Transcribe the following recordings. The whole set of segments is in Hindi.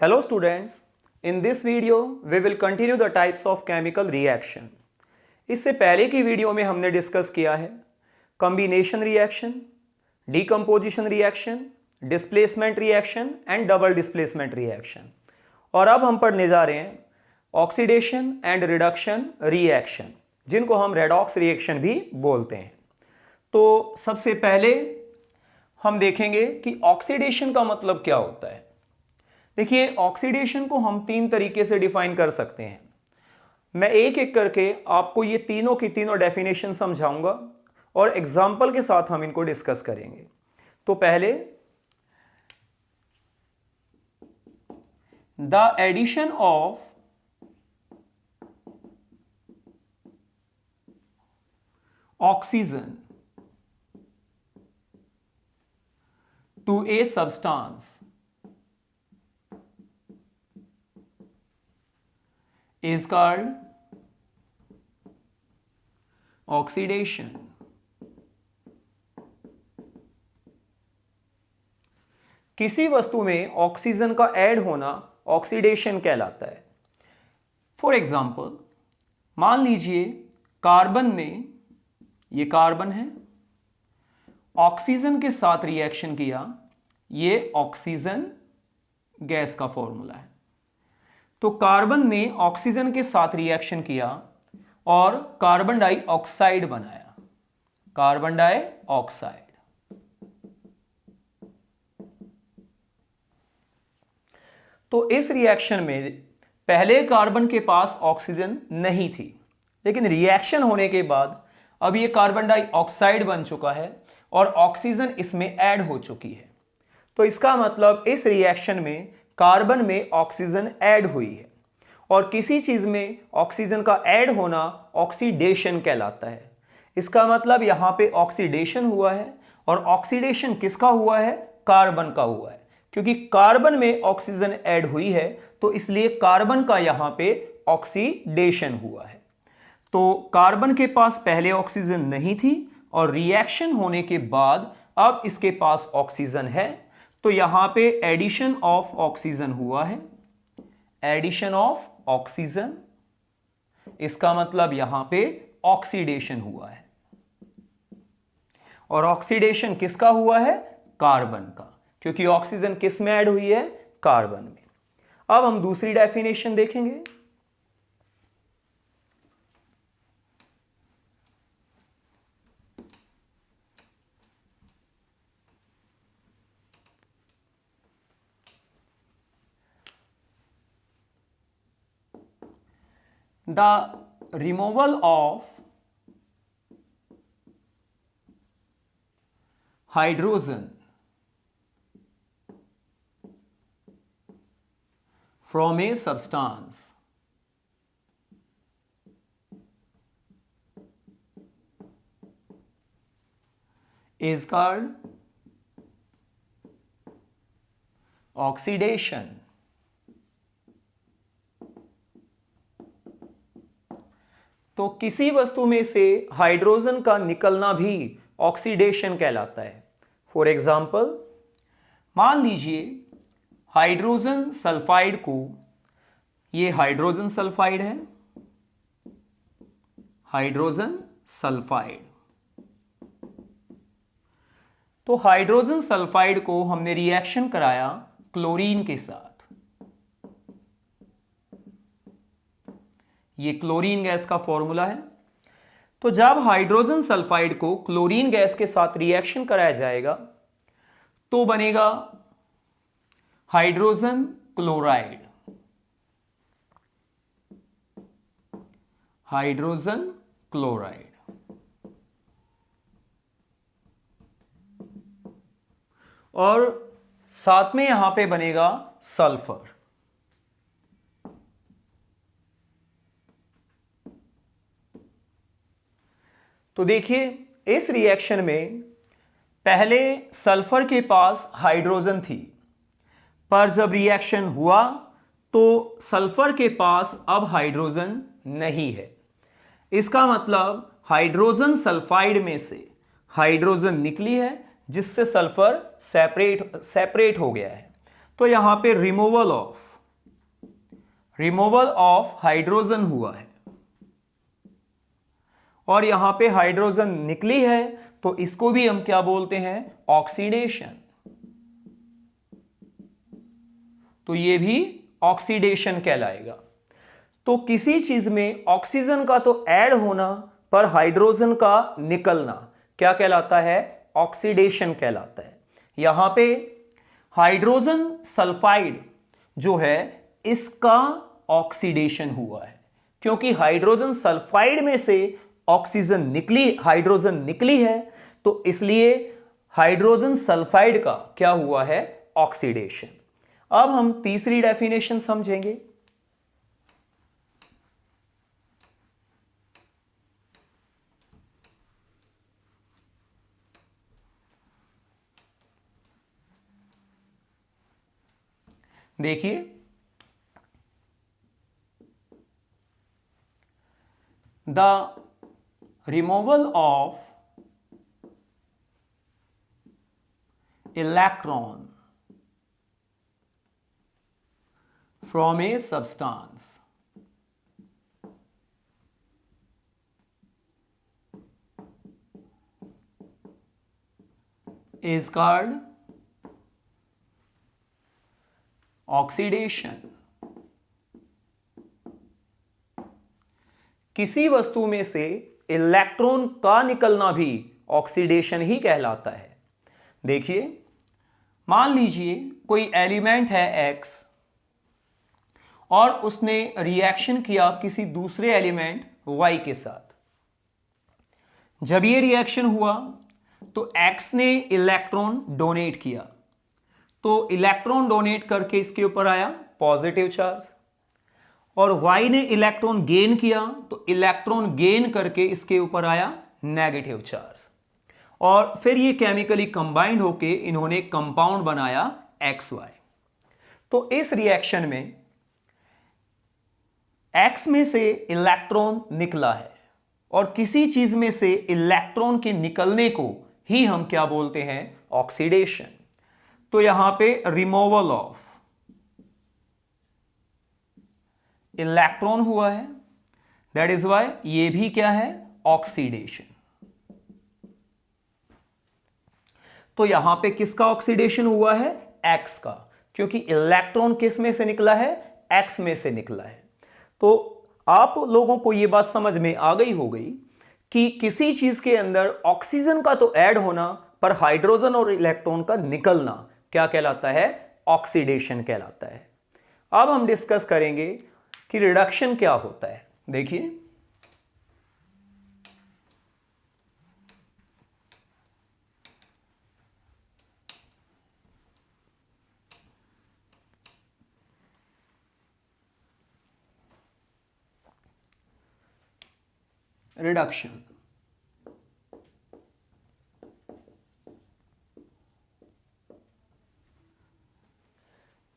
Hello students, in this video we will continue the types of chemical reaction. इससे पहले की वीडियो में हमने डिस्कस किया है combination reaction, decomposition reaction, displacement reaction and double displacement reaction. और अब हम पढ़ने जा रहे हैं ऑक्सीडेशन एंड रिडक्शन रिएक्शन, जिनको हम रेडॉक्स रिएक्शन भी बोलते हैं। तो सबसे पहले हम देखेंगे कि ऑक्सीडेशन का मतलब क्या होता है। देखिए, ऑक्सीडेशन को हम तीन तरीके से डिफाइन कर सकते हैं। मैं एक एक करके आपको ये तीनों की तीनों डेफिनेशन समझाऊंगा और एग्जाम्पल के साथ हम इनको डिस्कस करेंगे। तो पहले, the addition of oxygen to a substance is called oxidation. किसी वस्तु में ऑक्सीजन का ऐड होना ऑक्सीडेशन कहलाता है। फॉर एग्जाम्पल, मान लीजिए कार्बन ने, ये कार्बन है, ऑक्सीजन के साथ रिएक्शन किया, ये ऑक्सीजन गैस का फॉर्मूला है। तो कार्बन ने ऑक्सीजन के साथ रिएक्शन किया और कार्बन डाइऑक्साइड बनाया, कार्बन डाइऑक्साइड। तो इस रिएक्शन में पहले कार्बन के पास ऑक्सीजन नहीं थी, लेकिन रिएक्शन होने के बाद अब ये कार्बन डाइऑक्साइड बन चुका है और ऑक्सीजन इसमें ऐड हो चुकी है। तो इसका मतलब इस रिएक्शन में कार्बन में ऑक्सीजन ऐड हुई है, और किसी चीज में ऑक्सीजन का ऐड होना ऑक्सीडेशन कहलाता है। इसका मतलब यहां पे ऑक्सीडेशन हुआ है, और ऑक्सीडेशन किसका हुआ है? कार्बन का हुआ है। क्योंकि कार्बन में ऑक्सीजन ऐड हुई है तो इसलिए कार्बन का यहां पे ऑक्सीडेशन हुआ है। तो कार्बन के पास पहले ऑक्सीजन नहीं थी और रिएक्शन होने के बाद अब इसके पास ऑक्सीजन है, तो यहां पे एडिशन ऑफ ऑक्सीजन हुआ है, एडिशन ऑफ ऑक्सीजन। इसका मतलब यहां पे ऑक्सीडेशन हुआ है, और ऑक्सीडेशन किसका हुआ है? कार्बन का, क्योंकि ऑक्सीजन किस में ऐड हुई है? कार्बन में। अब हम दूसरी डेफिनेशन देखेंगे। The removal of hydrogen from a substance is called oxidation. तो किसी वस्तु में से हाइड्रोजन का निकलना भी ऑक्सीडेशन कहलाता है। फॉर एग्जाम्पल, मान लीजिए हाइड्रोजन सल्फाइड को, ये हाइड्रोजन सल्फाइड है, हाइड्रोजन सल्फाइड। तो हाइड्रोजन सल्फाइड को हमने रिएक्शन कराया क्लोरीन के साथ, ये क्लोरीन गैस का फॉर्मूला है। तो जब हाइड्रोजन सल्फाइड को क्लोरीन गैस के साथ रिएक्शन कराया जाएगा तो बनेगा हाइड्रोजन क्लोराइड, हाइड्रोजन क्लोराइड। और साथ में यहां पे बनेगा सल्फर। तो देखिए, इस रिएक्शन में पहले सल्फर के पास हाइड्रोजन थी, पर जब रिएक्शन हुआ तो सल्फर के पास अब हाइड्रोजन नहीं है। इसका मतलब हाइड्रोजन सल्फाइड में से हाइड्रोजन निकली है, जिससे सल्फर सेपरेट हो गया है। तो यहां पे removal of removal of hydrogen हुआ है और यहां पे हाइड्रोजन निकली है, तो इसको भी हम क्या बोलते हैं? ऑक्सीडेशन। तो ये भी ऑक्सीडेशन कहलाएगा। तो किसी चीज में ऑक्सीजन का तो ऐड होना पर हाइड्रोजन का निकलना क्या कहलाता है? ऑक्सीडेशन कहलाता है। यहां पे हाइड्रोजन सल्फाइड जो है इसका ऑक्सीडेशन हुआ है, क्योंकि हाइड्रोजन सल्फाइड में से ऑक्सीजन निकली, हाइड्रोजन निकली है, तो इसलिए हाइड्रोजन सल्फाइड का क्या हुआ है? ऑक्सीडेशन। अब हम तीसरी डेफिनेशन समझेंगे। देखिए, the removal of electron from a substance is called oxidation। किसी वस्तु में से इलेक्ट्रॉन का निकलना भी ऑक्सीडेशन ही कहलाता है। देखिए, मान लीजिए कोई एलिमेंट है X और उसने रिएक्शन किया किसी दूसरे एलिमेंट Y के साथ। जब ये रिएक्शन हुआ तो X ने इलेक्ट्रॉन डोनेट किया, तो इलेक्ट्रॉन डोनेट करके इसके ऊपर आया पॉजिटिव चार्ज, और Y ने इलेक्ट्रॉन गेन किया तो इलेक्ट्रॉन गेन करके इसके ऊपर आया नेगेटिव चार्ज, और फिर ये केमिकली कंबाइंड होके इन्होंने कंपाउंड बनाया XY। तो इस रिएक्शन में X में से इलेक्ट्रॉन निकला है, और किसी चीज में से इलेक्ट्रॉन के निकलने को ही हम क्या बोलते हैं? ऑक्सीडेशन। तो यहां पे रिमूवल ऑफ इलेक्ट्रॉन हुआ है, दैट इज वाई ये भी क्या है? ऑक्सीडेशन। तो यहां पे किसका ऑक्सीडेशन हुआ है? X का, क्योंकि इलेक्ट्रॉन किस में से निकला है? X में से निकला है। तो आप लोगों को यह बात समझ में आ गई हो गई कि किसी चीज के अंदर ऑक्सीजन का तो ऐड होना पर हाइड्रोजन और इलेक्ट्रॉन का निकलना क्या कहलाता है? ऑक्सीडेशन कहलाता है। अब हम डिस्कस करेंगे कि रिडक्शन क्या होता है। देखिए, reduction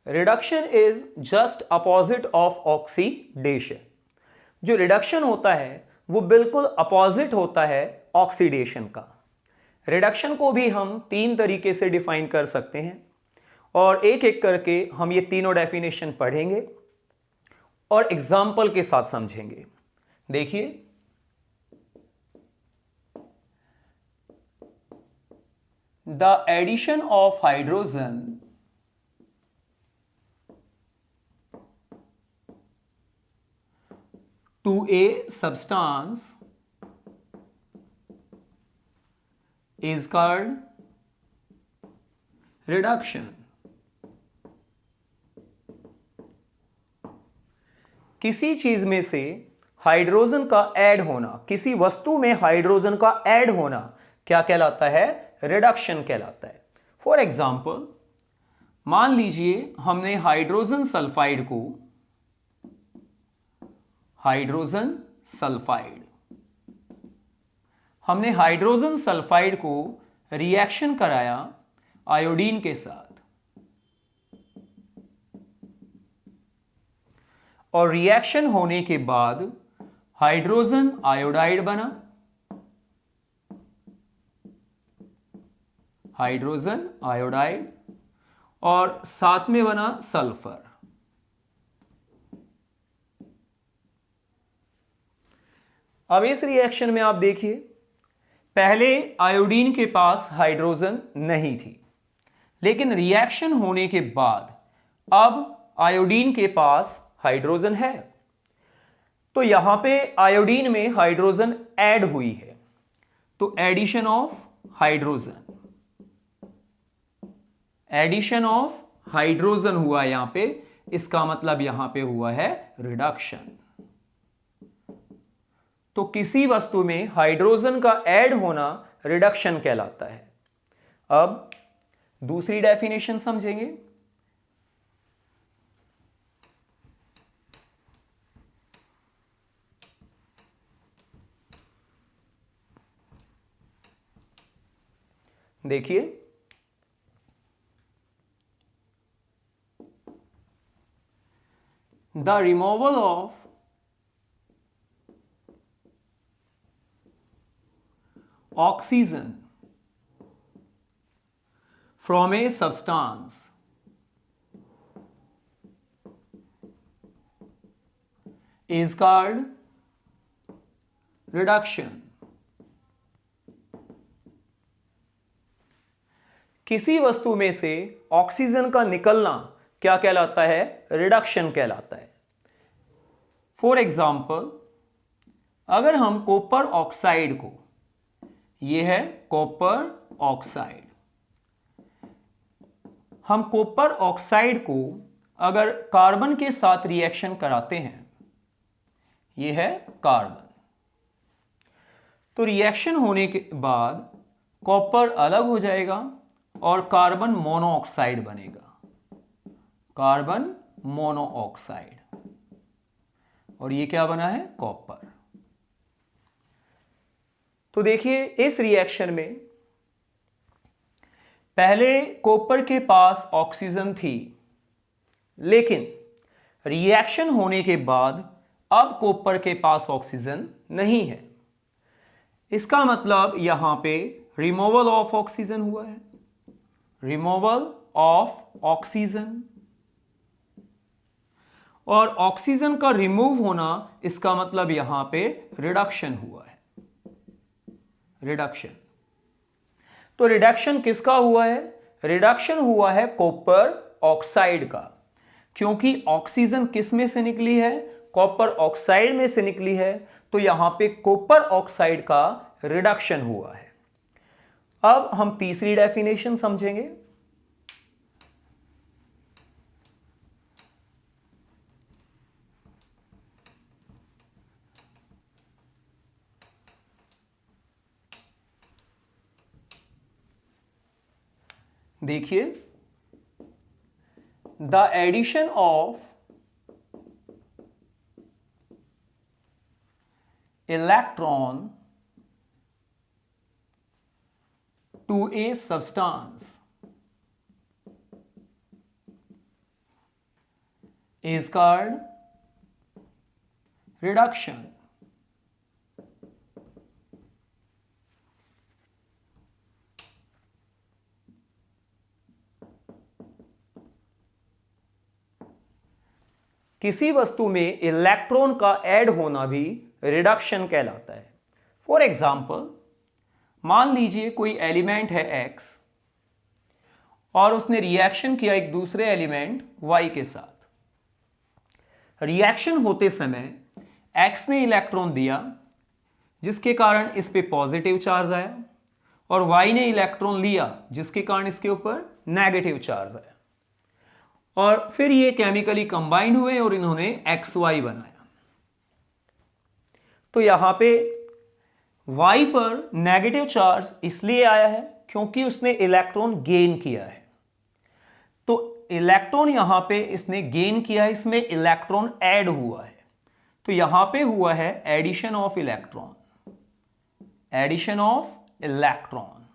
reduction is just opposite of oxidation. जो रिडक्शन होता है वो बिल्कुल अपोजिट होता है ऑक्सीडेशन का। रिडक्शन को भी हम तीन तरीके से डिफाइन कर सकते हैं, और एक एक करके हम ये तीनों डेफिनेशन पढ़ेंगे और एग्जाम्पल के साथ समझेंगे। देखिए, the addition of hydrogen to a substance is called reduction। किसी चीज में से हाइड्रोजन का ऐड होना, किसी वस्तु में हाइड्रोजन का ऐड होना क्या कहलाता है? रिडक्शन कहलाता है। फॉर एग्जाम्पल, मान लीजिए हमने हाइड्रोजन सल्फाइड को हमने हाइड्रोजन सल्फाइड को रिएक्शन कराया आयोडीन के साथ, और रिएक्शन होने के बाद हाइड्रोजन आयोडाइड बना, हाइड्रोजन आयोडाइड, और साथ में बना सल्फर। अब इस रिएक्शन में आप देखिए, पहले आयोडीन के पास हाइड्रोजन नहीं थी, लेकिन रिएक्शन होने के बाद अब आयोडीन के पास हाइड्रोजन है। तो यहां पे आयोडीन में हाइड्रोजन ऐड हुई है, तो एडिशन ऑफ हाइड्रोजन हुआ यहां पे। इसका मतलब यहां पे हुआ है रिडक्शन। तो किसी वस्तु में हाइड्रोजन का ऐड होना रिडक्शन कहलाता है। अब दूसरी डेफिनेशन समझेंगे। देखिए, the removal of oxygen from a substance is called reduction। किसी वस्तु में से ऑक्सीजन का निकलना क्या कहलाता है? रिडक्शन कहलाता है। फॉर एग्जाम्पल, अगर हम कॉपर ऑक्साइड को, यह है कॉपर ऑक्साइड, हम कॉपर ऑक्साइड को अगर कार्बन के साथ रिएक्शन कराते हैं, यह है कार्बन, तो रिएक्शन होने के बाद कॉपर अलग हो जाएगा और कार्बन मोनोऑक्साइड बनेगा, कार्बन मोनोऑक्साइड। और ये क्या बना है? कॉपर। तो देखिए, इस रिएक्शन में पहले कॉपर के पास ऑक्सीजन थी, लेकिन रिएक्शन होने के बाद अब कॉपर के पास ऑक्सीजन नहीं है। इसका मतलब यहां पे रिमूवल ऑफ ऑक्सीजन हुआ है, रिमूवल ऑफ ऑक्सीजन। और ऑक्सीजन का रिमूव होना, इसका मतलब यहां पे रिडक्शन हुआ है, रिडक्शन। तो रिडक्शन किसका हुआ है? रिडक्शन हुआ है कॉपर ऑक्साइड का, क्योंकि ऑक्सीजन किस में से निकली है? कॉपर ऑक्साइड में से निकली है, तो यहां पे कॉपर ऑक्साइड का रिडक्शन हुआ है। अब हम तीसरी डेफिनेशन समझेंगे। देखिए, the addition of electron to a substance is called reduction। किसी वस्तु में इलेक्ट्रॉन का ऐड होना भी रिडक्शन कहलाता है। फॉर एग्जाम्पल, मान लीजिए कोई एलिमेंट है X और उसने रिएक्शन किया एक दूसरे एलिमेंट Y के साथ। रिएक्शन होते समय X ने इलेक्ट्रॉन दिया, जिसके कारण इस पे पॉजिटिव चार्ज आया, और Y ने इलेक्ट्रॉन लिया, जिसके कारण इसके ऊपर नेगेटिव चार्ज आया, और फिर ये केमिकली कंबाइंड हुए और इन्होंने XY बनाया। तो यहां पे Y पर नेगेटिव चार्ज इसलिए आया है क्योंकि उसने इलेक्ट्रॉन गेन किया है। तो इलेक्ट्रॉन यहां पे इसने गेन किया है, इसमें इलेक्ट्रॉन ऐड हुआ है, तो यहां पे हुआ है addition of electron, addition of electron.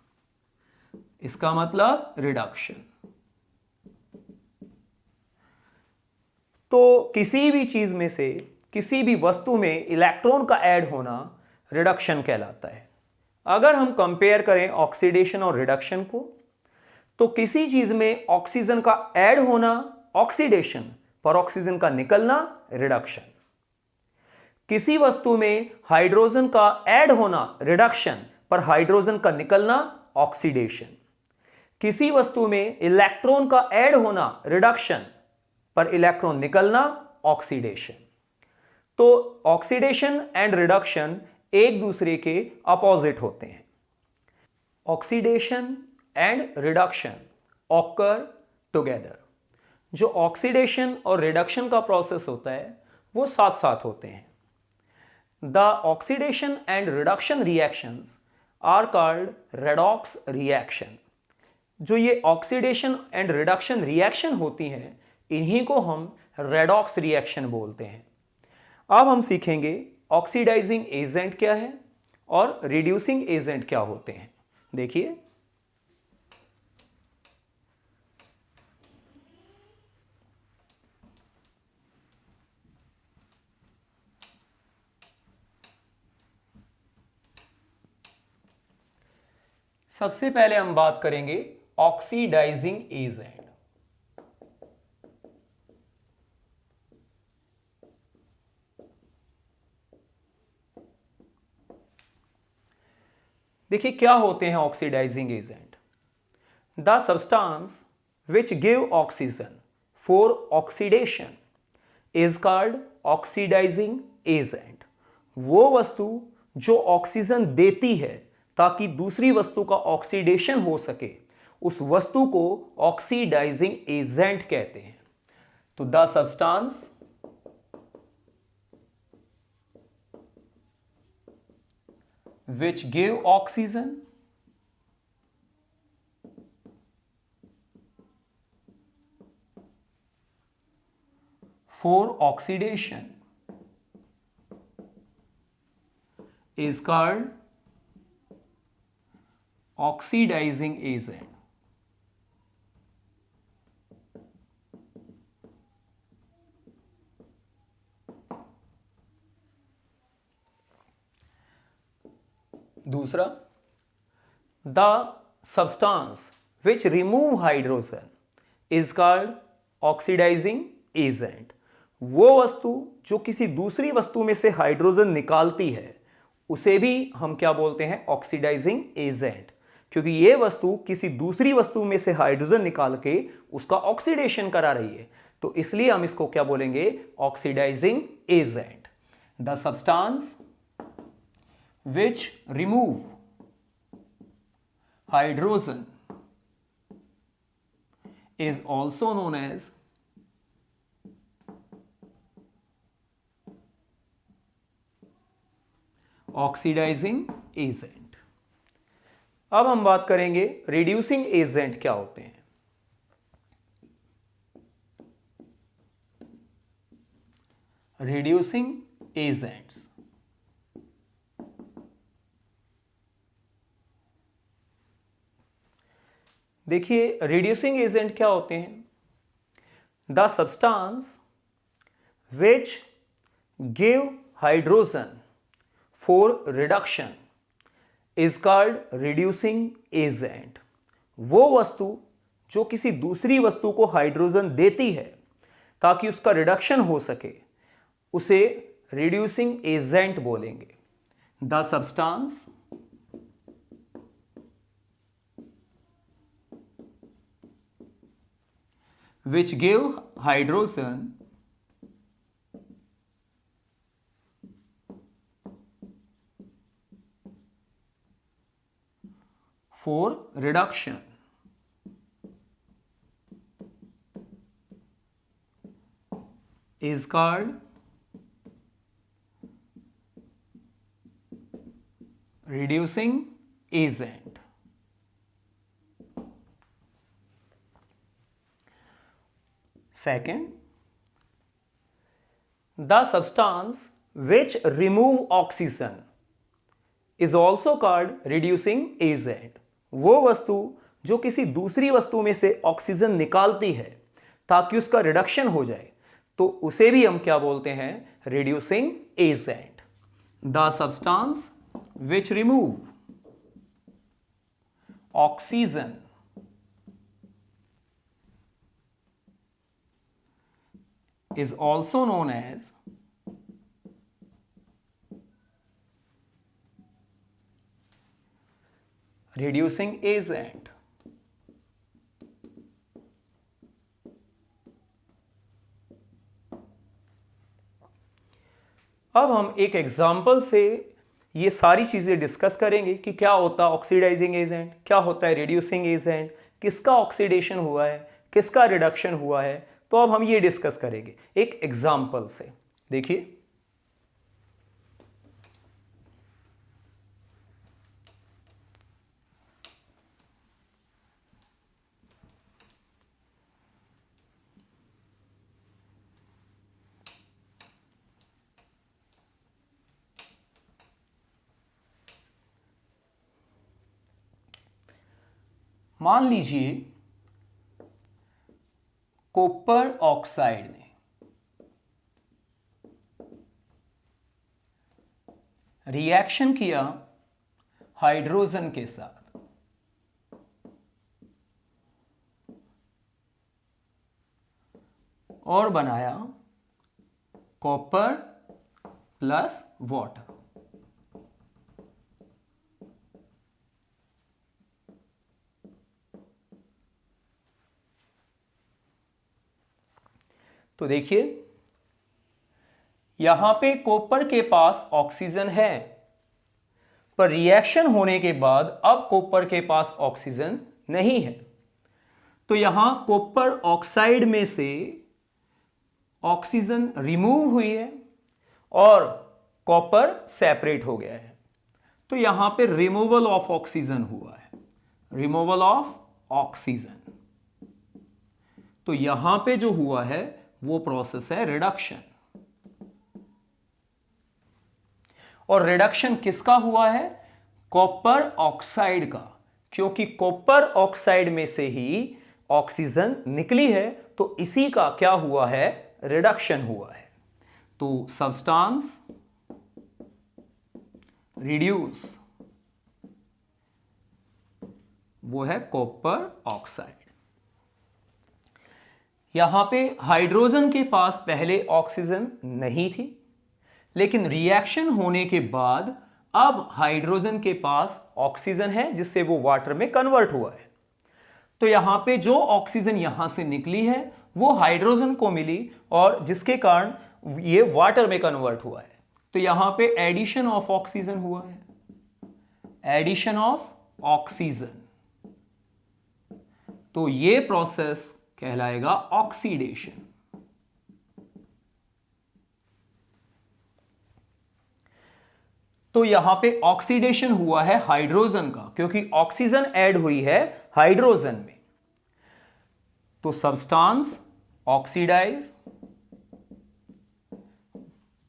इसका मतलब रिडक्शन। तो किसी भी चीज में से, किसी भी वस्तु में इलेक्ट्रॉन का ऐड होना रिडक्शन कहलाता है। अगर हम कंपेयर करें ऑक्सीडेशन और रिडक्शन को, तो किसी चीज में ऑक्सीजन का ऐड होना ऑक्सीडेशन, पर ऑक्सीजन का निकलना रिडक्शन। किसी वस्तु में हाइड्रोजन का ऐड होना रिडक्शन, पर हाइड्रोजन का निकलना ऑक्सीडेशन। किसी वस्तु में इलेक्ट्रॉन का ऐड होना रिडक्शन, पर इलेक्ट्रॉन निकलना ऑक्सीडेशन। तो ऑक्सीडेशन एंड रिडक्शन एक दूसरे के अपोजिट होते हैं। Oxidation and reduction occur together. जो ऑक्सीडेशन और रिडक्शन का प्रोसेस होता है वो साथ साथ होते हैं। The oxidation and reduction reactions are called redox reaction. जो ये ऑक्सीडेशन एंड रिडक्शन रिएक्शन होती हैं इन्हीं को हम रेडॉक्स रिएक्शन बोलते हैं। अब हम सीखेंगे ऑक्सीडाइजिंग एजेंट क्या है और रिड्यूसिंग एजेंट क्या होते हैं। देखिए, सबसे पहले हम बात करेंगे ऑक्सीडाइजिंग एजेंट। देखिए क्या होते हैं oxidizing agent. The substance which give oxygen for oxidation is called oxidizing agent. वो वस्तु जो ऑक्सीजन देती है ताकि दूसरी वस्तु का ऑक्सीडेशन हो सके, उस वस्तु को ऑक्सीडाइजिंग एजेंट कहते हैं। तो the substance which give oxygen for oxidation is called oxidizing agent। दूसरा, the substance which remove hydrogen is called oxidizing agent. वो वस्तु जो किसी दूसरी वस्तु में से हाइड्रोजन निकालती है उसे भी हम क्या बोलते हैं, ऑक्सीडाइजिंग एजेंट। क्योंकि ये वस्तु किसी दूसरी वस्तु में से हाइड्रोजन निकाल के उसका ऑक्सीडेशन करा रही है, तो इसलिए हम इसको क्या बोलेंगे, oxidizing agent. The substance which remove hydrogen is also known as oxidizing agent। अब हम बात करेंगे रिड्यूसिंग एजेंट क्या होते हैं। रिड्यूसिंग एजेंट्स, देखिए रिड्यूसिंग एजेंट क्या होते हैं। The substance which give hydrogen for reduction is called reducing agent. वो वस्तु जो किसी दूसरी वस्तु को हाइड्रोजन देती है ताकि उसका रिडक्शन हो सके, उसे रिड्यूसिंग एजेंट बोलेंगे। The substance which give hydrogen for reduction is called reducing agent। Second, the substance which remove oxygen is also called reducing agent। वो वस्तु जो किसी दूसरी वस्तु में से ऑक्सीजन निकालती है ताकि उसका रिडक्शन हो जाए, तो उसे भी हम क्या बोलते हैं, reducing agent. The substance which remove oxygen is also known as reducing agent. अब हम एक एग्जाम्पल से ये सारी चीजें डिस्कस करेंगे कि क्या होता है ऑक्सीडाइजिंग एजेंट, क्या होता है रिड्यूसिंग एजेंट, किसका ऑक्सीडेशन हुआ है, किसका रिडक्शन हुआ है। तो अब हम ये डिस्कस करेंगे एक एग्जाम्पल से। देखिए, मान लीजिए कॉपर ऑक्साइड ने रिएक्शन किया हाइड्रोजन के साथ और बनाया कॉपर प्लस वाटर। तो देखिए, यहां पे कॉपर के पास ऑक्सीजन है, पर रिएक्शन होने के बाद अब कॉपर के पास ऑक्सीजन नहीं है। तो यहां कॉपर ऑक्साइड में से ऑक्सीजन रिमूव हुई है और कॉपर सेपरेट हो गया है। तो यहां पे रिमूवल ऑफ ऑक्सीजन हुआ है, रिमूवल ऑफ ऑक्सीजन। तो यहां पे जो हुआ है वो प्रोसेस है रिडक्शन। और रिडक्शन किसका हुआ है? कॉपर ऑक्साइड का, क्योंकि कॉपर ऑक्साइड में से ही ऑक्सीजन निकली है, तो इसी का क्या हुआ है? रिडक्शन हुआ है। तो सब्सटेंस रिड्यूस वो है कॉपर ऑक्साइड। यहां पे हाइड्रोजन के पास पहले ऑक्सीजन नहीं थी, लेकिन रिएक्शन होने के बाद अब हाइड्रोजन के पास ऑक्सीजन है, जिससे वो वाटर में कन्वर्ट हुआ है। तो यहां पे जो ऑक्सीजन यहां से निकली है वो हाइड्रोजन को मिली और जिसके कारण ये वाटर में कन्वर्ट हुआ है। तो यहां पे एडिशन ऑफ ऑक्सीजन हुआ है, एडिशन ऑफ ऑक्सीजन। तो ये प्रोसेस कहलाएगा ऑक्सीडेशन। तो यहां पे ऑक्सीडेशन हुआ है हाइड्रोजन का, क्योंकि ऑक्सीजन ऐड हुई है हाइड्रोजन में। तो सब्सटेंस ऑक्सीडाइज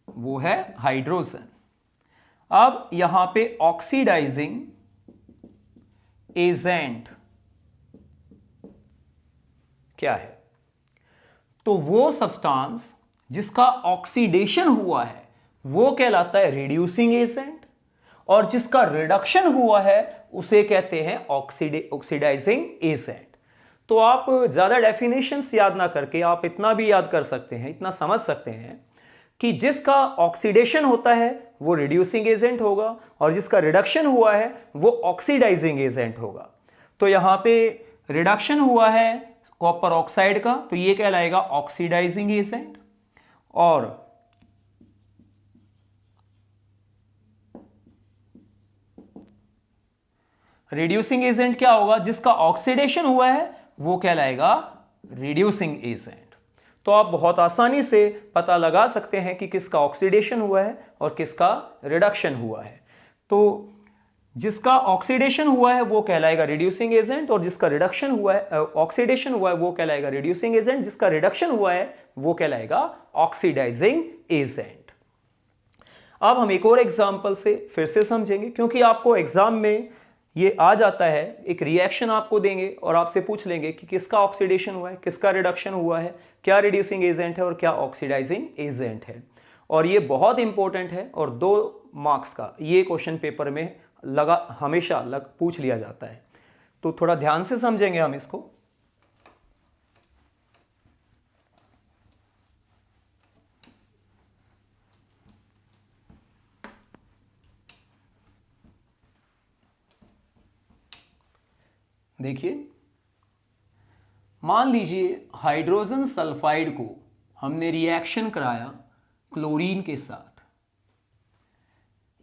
वो है हाइड्रोजन। अब यहां पे ऑक्सीडाइजिंग एजेंट क्या है? तो वो सब्सटेंस जिसका ऑक्सीडेशन हुआ है वो कहलाता है रिड्यूसिंग एजेंट, और जिसका रिडक्शन हुआ है उसे कहते हैं ऑक्सीडाइजिंग एजेंट। तो आप ज्यादा डेफिनेशंस याद ना करके आप इतना भी याद कर सकते हैं, इतना समझ सकते हैं कि जिसका ऑक्सीडेशन होता है वो रिड्यूसिंग एजेंट होगा और जिसका रिडक्शन हुआ है वो ऑक्सीडाइजिंग एजेंट होगा। तो यहां पे रिडक्शन हुआ है कॉपर ऑक्साइड का, तो ये कहलाएगा ऑक्सीडाइजिंग एजेंट। और रिड्यूसिंग एजेंट क्या होगा? जिसका ऑक्सीडेशन हुआ है वो कहलाएगा रिड्यूसिंग एजेंट। तो आप बहुत आसानी से पता लगा सकते हैं कि किसका ऑक्सीडेशन हुआ है और किसका रिडक्शन हुआ है। तो जिसका ऑक्सीडेशन हुआ है वो कहलाएगा रिड्यूसिंग एजेंट, और जिसका रिडक्शन हुआ है ऑक्सीडेशन हुआ है वो कहलाएगा रिड्यूसिंग एजेंट, जिसका रिडक्शन हुआ है वो कहलाएगा ऑक्सीडाइजिंग एजेंट। अब हम एक और एग्जांपल से फिर से समझेंगे, क्योंकि आपको एग्जाम में ये आ जाता है, एक रिएक्शन आपको देंगे और आपसे पूछ लेंगे कि किसका ऑक्सीडेशन हुआ है, किसका रिडक्शन हुआ है, क्या रिड्यूसिंग एजेंट है और क्या ऑक्सीडाइजिंग एजेंट है। और ये बहुत इंपॉर्टेंट है और 2 मार्क्स का ये क्वेश्चन पेपर में हमेशा पूछ लिया जाता है। तो थोड़ा ध्यान से समझेंगे हम इसको। देखिए, मान लीजिए हाइड्रोजन सल्फाइड को हमने रिएक्शन कराया क्लोरीन के साथ।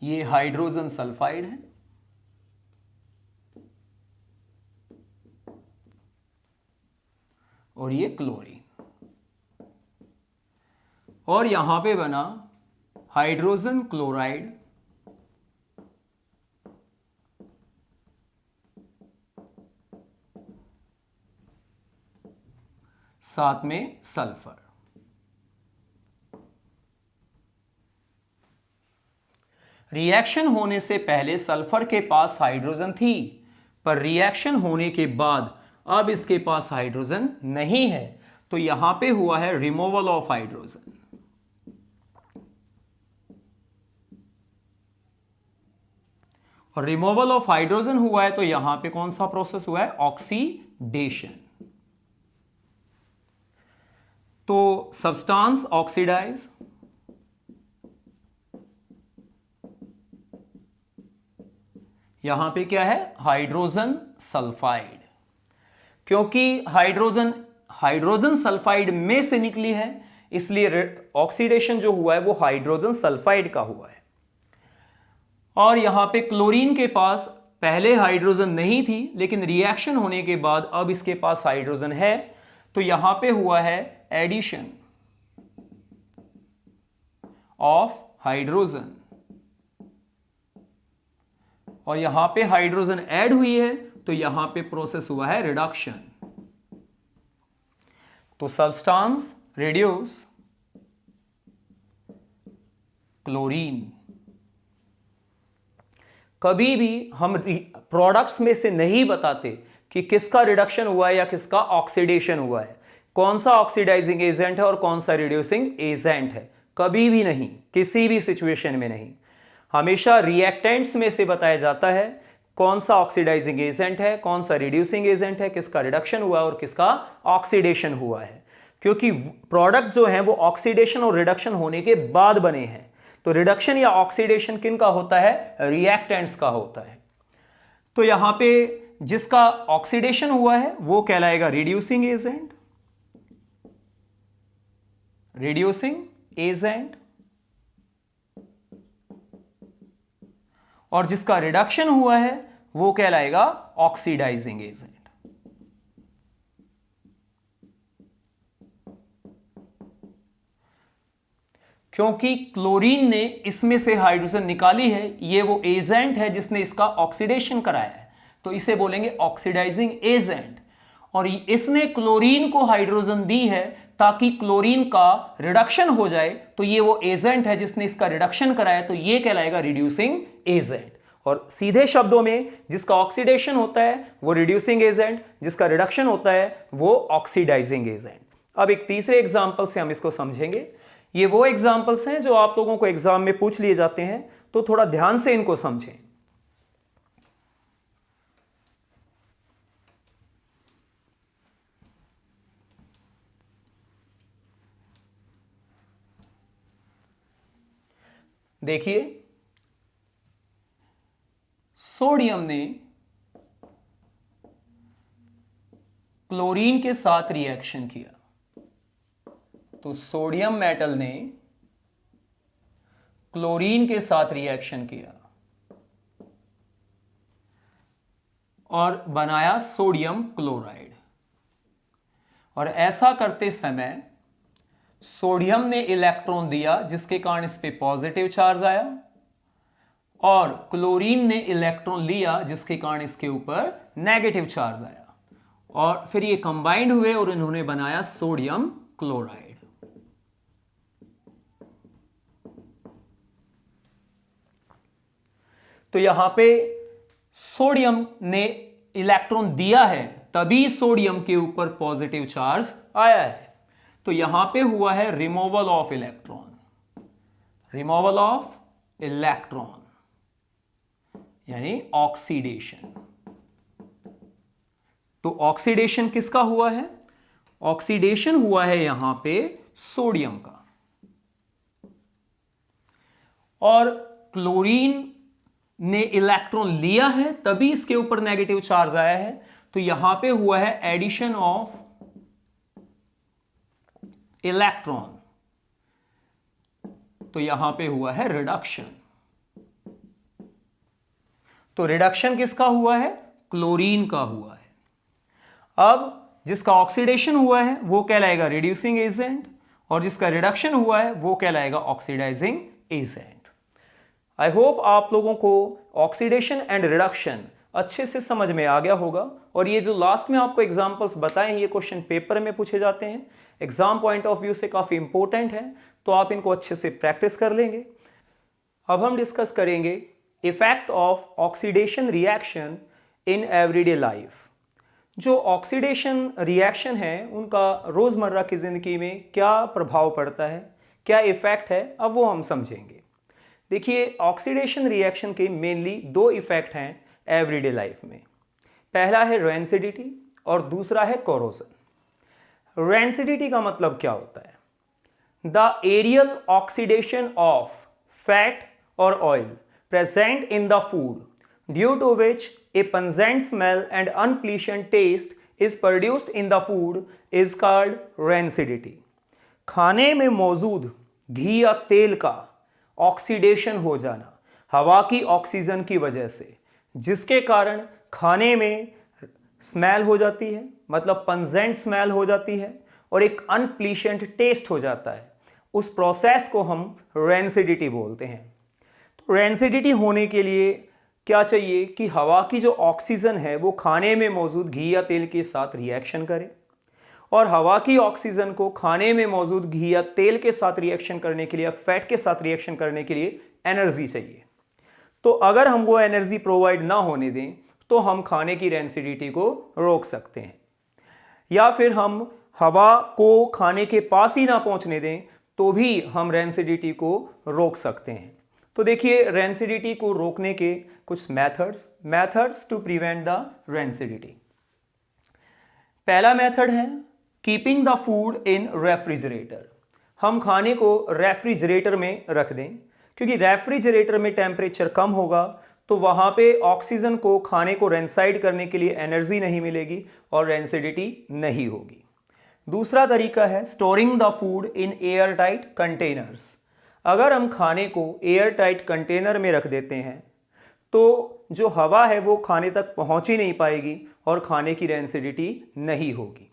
ये हाइड्रोजन सल्फाइड है और ये क्लोरीन, और यहां पे बना हाइड्रोजन क्लोराइड साथ में सल्फर। रिएक्शन होने से पहले सल्फर के पास हाइड्रोजन थी, पर रिएक्शन होने के बाद अब इसके पास हाइड्रोजन नहीं है, तो यहां पे हुआ है रिमूवल ऑफ हाइड्रोजन। और रिमूवल ऑफ हाइड्रोजन हुआ है तो यहां पे कौन सा प्रोसेस हुआ है? ऑक्सीडेशन। तो सब्सटेंस ऑक्सीडाइज, यहां पे क्या है? Hydrogen sulphide. क्योंकि हाइड्रोजन सल्फाइड में से निकली है, इसलिए ऑक्सीडेशन जो हुआ है वो हाइड्रोजन सल्फाइड का हुआ है। और यहां पे क्लोरीन के पास पहले हाइड्रोजन नहीं थी, लेकिन रिएक्शन होने के बाद अब इसके पास हाइड्रोजन है, तो यहां पे हुआ है एडिशन ऑफ हाइड्रोजन। और यहां पे हाइड्रोजन ऐड हुई है तो यहां पे प्रोसेस हुआ है रिडक्शन। तो सब्सटेंस रिड्यूस क्लोरीन। कभी भी हम प्रोडक्ट्स में से नहीं बताते कि किसका रिडक्शन हुआ है या किसका ऑक्सीडेशन हुआ है, कौन सा ऑक्सीडाइजिंग एजेंट है और कौन सा रिड्यूसिंग एजेंट है। कभी भी नहीं, किसी भी सिचुएशन में नहीं। हमेशा रिएक्टेंट्स में से बताया जाता है कौन सा ऑक्सीडाइजिंग एजेंट है, कौन सा रिड्यूसिंग एजेंट है, किसका रिडक्शन हुआ है और किसका ऑक्सीडेशन हुआ है। क्योंकि प्रोडक्ट जो है वो ऑक्सीडेशन और रिडक्शन होने के बाद बने हैं। तो रिडक्शन या ऑक्सीडेशन किन का होता है? रिएक्टेंट्स का होता है। तो यहां पे जिसका ऑक्सीडेशन हुआ है वो कहलाएगा रिड्यूसिंग एजेंट, और जिसका रिडक्शन हुआ है वो कहलाएगा ऑक्सीडाइजिंग एजेंट। क्योंकि क्लोरीन ने इसमें से हाइड्रोजन निकाली है, ये वो एजेंट है जिसने इसका ऑक्सीडेशन कराया है, तो इसे बोलेंगे ऑक्सीडाइजिंग एजेंट। और इसने क्लोरीन को हाइड्रोजन दी है ताकि क्लोरीन का रिडक्शन हो जाए, तो ये वो एजेंट है जिसने इसका रिडक्शन कराया, तो ये कहलाएगा रिड्यूसिंग एजेंट। और सीधे शब्दों में जिसका ऑक्सीडेशन होता है वो रिड्यूसिंग एजेंट, जिसका रिडक्शन होता है वो ऑक्सीडाइजिंग एजेंट। अब एक तीसरे एग्जांपल से हम इसको समझेंगे। ये वो एग्जाम्पल्स हैं जो आप लोगों को एग्जाम में पूछ लिए जाते हैं, तो थोड़ा ध्यान से इनको समझें। देखिए, सोडियम ने क्लोरीन के साथ रिएक्शन किया, तो सोडियम मेटल ने क्लोरीन के साथ रिएक्शन किया और बनाया सोडियम क्लोराइड। और ऐसा करते समय सोडियम ने इलेक्ट्रॉन दिया जिसके कारण इस पे पॉजिटिव चार्ज आया, और क्लोरीन ने इलेक्ट्रॉन लिया जिसके कारण इसके ऊपर नेगेटिव चार्ज आया, और फिर ये कंबाइंड हुए और इन्होंने बनाया सोडियम क्लोराइड। तो यहां पे सोडियम ने इलेक्ट्रॉन दिया है तभी सोडियम के ऊपर पॉजिटिव चार्ज आया है, तो यहां पे हुआ है रिमूवल ऑफ इलेक्ट्रॉन, यानी ऑक्सीडेशन। तो ऑक्सीडेशन किसका हुआ है? ऑक्सीडेशन हुआ है यहां पे सोडियम का। और क्लोरीन ने इलेक्ट्रॉन लिया है तभी इसके ऊपर नेगेटिव चार्ज आया है, तो यहां पे हुआ है एडिशन ऑफ इलेक्ट्रॉन, तो यहां पे हुआ है रिडक्शन। तो रिडक्शन किसका हुआ है? क्लोरीन का हुआ है। अब जिसका ऑक्सीडेशन हुआ है वो कहलाएगा रिड्यूसिंग एजेंट, और जिसका रिडक्शन हुआ है वो कहलाएगा ऑक्सीडाइजिंग एजेंट। आई होप आप लोगों को ऑक्सीडेशन एंड रिडक्शन अच्छे से समझ में आ गया होगा। और ये जो लास्ट में आपको एग्जांपल्स बताए हैं ये क्वेश्चन पेपर में पूछे जाते हैं, एग्जाम पॉइंट ऑफ व्यू से काफी इंपॉर्टेंट है, तो आप इनको अच्छे से प्रैक्टिस कर लेंगे। अब हम डिस्कस करेंगे effect of oxidation reaction in everyday life. जो ऑक्सीडेशन रिएक्शन है उनका रोजमर्रा की जिंदगी में क्या प्रभाव पड़ता है, क्या इफेक्ट है, अब वो हम समझेंगे। देखिए, ऑक्सीडेशन रिएक्शन के मेनली दो इफेक्ट हैं एवरीडे लाइफ में। पहला है रेंसिडिटी और दूसरा है कोरोजन। रेंसिडिटी का मतलब क्या होता है? The aerial oxidation of fat और oil present in the food due to which a pungent smell and unpleasant taste is produced in the food is called rancidity। खाने में मौजूद घी या तेल का ऑक्सीडेशन हो जाना हवा की ऑक्सीजन की वजह से, जिसके कारण खाने में स्मेल हो जाती है, मतलब पंजेंट स्मेल हो जाती है और एक अनप्लीसेंट टेस्ट हो जाता है, उस प्रोसेस को हम रेंसिडिटी बोलते हैं। तो रेंसिडिटी होने के लिए क्या चाहिए कि हवा की जो ऑक्सीजन है वो खाने में मौजूद घी या तेल के साथ रिएक्शन करे, और हवा की ऑक्सीजन को खाने में मौजूद घी या तेल के साथ रिएक्शन करने के लिए, फैट के साथ रिएक्शन करने के लिए एनर्जी चाहिए। तो अगर हम वो एनर्जी प्रोवाइड ना होने दें तो हम खाने की रेंसिडिटी को रोक सकते हैं, या फिर हम हवा को खाने के पास ही ना पहुंचने दें तो भी हम रेंसिडिटी को रोक सकते हैं। तो देखिए, रेंसिडिटी को रोकने के कुछ methods to prevent the rancidity. पहला मेथड है keeping the food in refrigerator. हम खाने को रेफ्रिजरेटर में रख दें, क्योंकि रेफ्रिजरेटर में टेम्परेचर कम होगा तो वहां पे ऑक्सीजन को खाने को रेंसाइड करने के लिए एनर्जी नहीं मिलेगी और रेंसिडिटी नहीं होगी। दूसरा तरीका है storing the food in air tight containers. अगर हम खाने को एयर टाइट कंटेनर में रख देते हैं तो जो हवा है वो खाने तक पहुंच ही नहीं पाएगी और खाने की रेंसिडिटी नहीं होगी।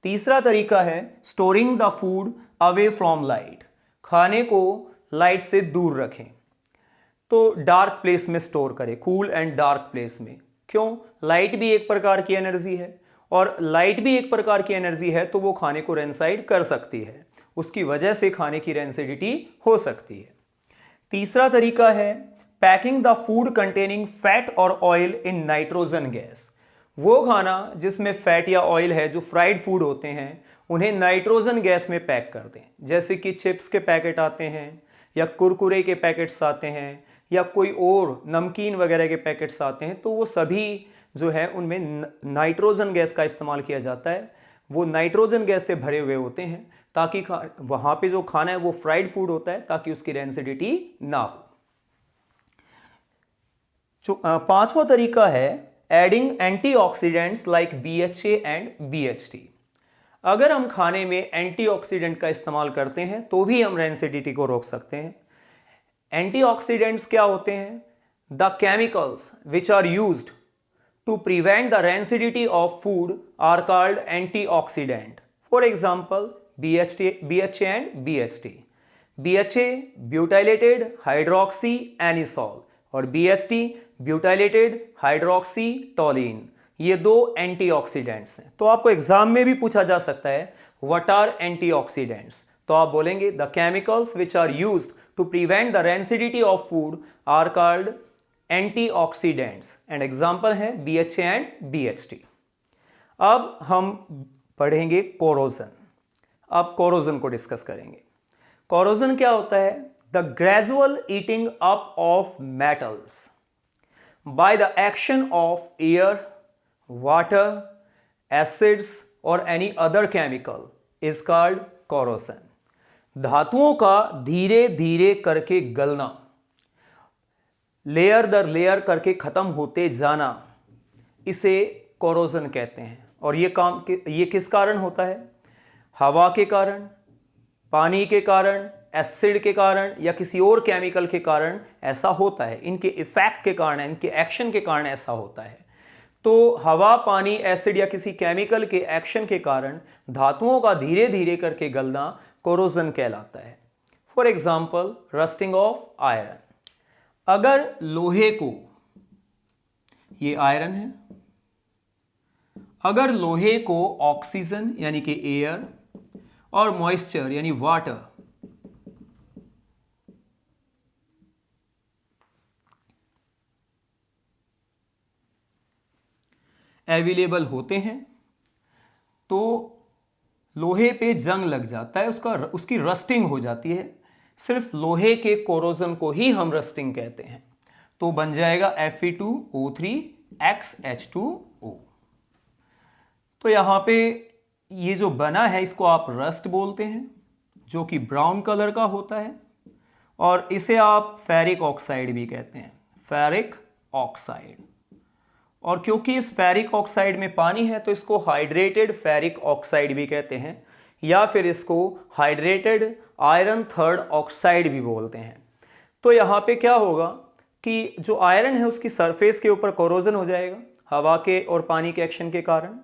तीसरा तरीका है storing the food away from light. खाने को लाइट से दूर रखें, तो डार्क प्लेस में स्टोर करें, कूल एंड डार्क प्लेस में। क्यों? लाइट भी एक प्रकार की एनर्जी है, और लाइट भी एक प्रकार की एनर्जी है तो वो खाने को रेंसाइड कर सकती है, उसकी वजह से खाने की रेंसिडिटी हो सकती है। तीसरा तरीका है packing the food containing fat और ऑयल इन नाइट्रोजन गैस। वो खाना जिसमें फैट या ऑयल है, जो फ्राइड फूड होते हैं, उन्हें नाइट्रोजन गैस में पैक कर दें। जैसे कि चिप्स के पैकेट आते हैं, या कुरकुरे के पैकेट्स आते हैं, या कोई और नमकीन वगैरह के पैकेट्स आते हैं, तो वो सभी जो है उनमें नाइट्रोजन गैस का इस्तेमाल किया जाता है। वो नाइट्रोजन गैस से भरे हुए होते हैं ताकि वहां पे जो खाना है वो फ्राइड फूड होता है, ताकि उसकी रेंसिडिटी ना हो। पांचवा तरीका है adding antioxidants like BHA and BHT। अगर हम खाने में एंटीऑक्सीडेंट का इस्तेमाल करते हैं तो भी हम रेंसिडिटी को रोक सकते हैं। एंटीऑक्सीडेंट्स क्या होते हैं? The chemicals which are used to prevent the rancidity of food are called antioxidant. For example, BHA and BHT. BHA butylated hydroxyanisole और BHT butylated hydroxytoluene। ये दो एंटीऑक्सीडेंट्स हैं। तो आपको एग्जाम में भी पूछा जा सकता है व्हाट आर एंटीऑक्सीडेंट्स, तो आप बोलेंगे the chemicals which are used to prevent the rancidity of food are called antioxidants, and example है BHA एंड BHT। अब हम पढ़ेंगे कोरोजन। अब कोरोजन को डिस्कस करेंगे। कोरोजन क्या होता है? The gradual eating up of metals by the action of air, water, acids और any other chemical is called corrosion. धातुओं का धीरे धीरे करके गलना, लेयर दर लेयर करके खत्म होते जाना, इसे कोरोजन कहते हैं। और ये किस कारण होता है? हवा के कारण, पानी के कारण, एसिड के कारण या किसी और केमिकल के कारण ऐसा होता है। इनके इफेक्ट के कारण, इनके एक्शन के कारण ऐसा होता है। तो हवा, पानी, एसिड या किसी केमिकल के एक्शन के कारण धातुओं का धीरे धीरे करके गलना कोरोजन कहलाता है। For example, rusting of iron. अगर लोहे को, ये आयरन है, अगर लोहे को ऑक्सीजन यानी कि एयर और मॉइस्चर यानी वाटर अवेलेबल होते हैं तो लोहे पे जंग लग जाता है, उसकी रस्टिंग हो जाती है। सिर्फ लोहे के कोरोजन को ही हम रस्टिंग कहते हैं। तो बन जाएगा Fe2O3XH2O। तो यहां पे ये जो बना है इसको आप रस्ट बोलते हैं, जो कि ब्राउन कलर का होता है, और इसे आप फेरिक ऑक्साइड भी कहते हैं, फेरिक ऑक्साइड। और क्योंकि इस फेरिक ऑक्साइड में पानी है तो इसको हाइड्रेटेड फेरिक ऑक्साइड भी कहते हैं, या फिर इसको हाइड्रेटेड आयरन थर्ड ऑक्साइड भी बोलते हैं। तो यहाँ पे क्या होगा कि जो आयरन है उसकी सरफेस के ऊपर कोरोजन हो जाएगा हवा के और पानी के एक्शन के कारण,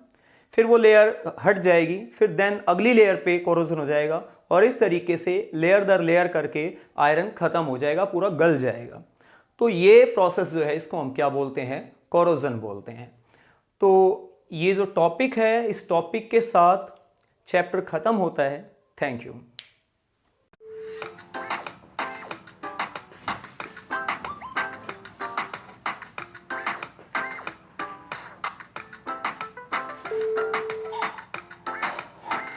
फिर वो लेयर हट जाएगी, फिर देन अगली लेयर पे कोरोजन हो जाएगा, और इस तरीके से लेयर दर लेयर करके आयरन खत्म हो जाएगा, पूरा गल जाएगा। तो ये प्रोसेस जो है इसको हम क्या बोलते हैं? कोरोजन बोलते हैं। तो ये जो टॉपिक है, इस टॉपिक के साथ चैप्टर खत्म होता है। Thank you.